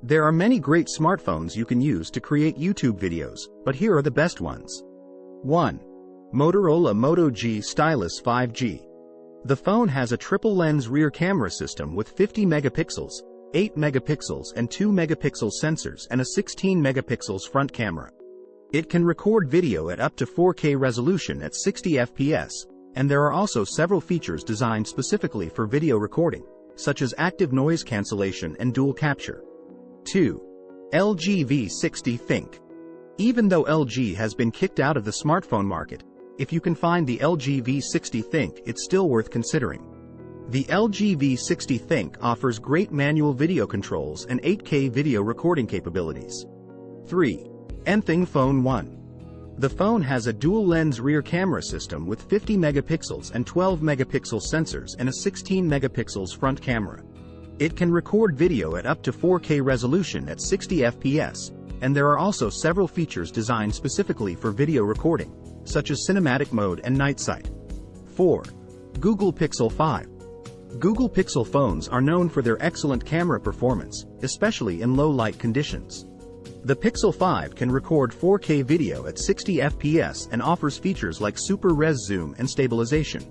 There are many great smartphones you can use to create YouTube videos, but here are the best ones. 1. Motorola Moto G Stylus 5G. The phone has a triple-lens rear camera system with 50 megapixels, 8 megapixels and 2 megapixel sensors and a 16 megapixels front camera. It can record video at up to 4K resolution at 60 FPS, and there are also several features designed specifically for video recording, such as active noise cancellation and dual capture. 2. LG V60 Think. Even though LG has been kicked out of the smartphone market, if you can find the LG V60 Think, it's still worth considering. The LG V60 Think offers great manual video controls and 8K video recording capabilities. 3. Nthing Phone 1. The phone has a dual-lens rear camera system with 50 megapixels and 12 megapixel sensors and a 16 megapixels front camera. It can record video at up to 4K resolution at 60 FPS, and there are also several features designed specifically for video recording, such as cinematic mode and night sight. 4. Google Pixel 5. Google Pixel phones are known for their excellent camera performance, especially in low-light conditions. The Pixel 5 can record 4K video at 60 FPS and offers features like Super Res Zoom and stabilization.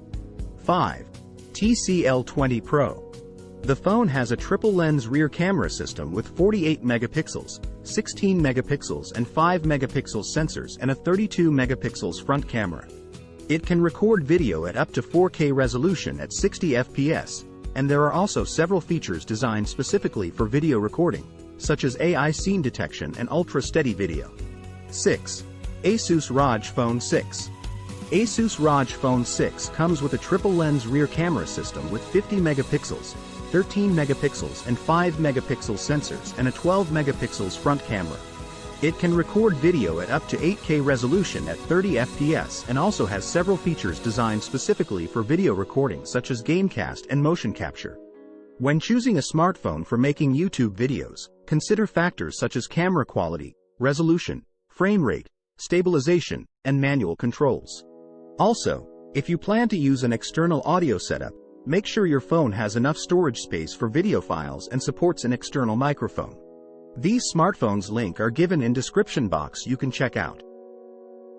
5. TCL20 Pro. The phone has a triple-lens rear camera system with 48 megapixels, 16 megapixels and 5 megapixel sensors and a 32 megapixels front camera. It can record video at up to 4K resolution at 60 FPS, and there are also several features designed specifically for video recording, such as AI scene detection and ultra-steady video. 6. Asus ROG Phone 6. Asus ROG Phone 6 comes with a triple-lens rear camera system with 50 megapixels, 13 megapixels and 5 megapixel sensors and a 12 megapixels front camera. It can record video at up to 8K resolution at 30 FPS and also has several features designed specifically for video recording such as Gamecast and motion capture. When choosing a smartphone for making YouTube videos, consider factors such as camera quality, resolution, frame rate, stabilization, and manual controls. Also, if you plan to use an external audio setup, make sure your phone has enough storage space for video files and supports an external microphone. These smartphones link are given in description box, you can check out.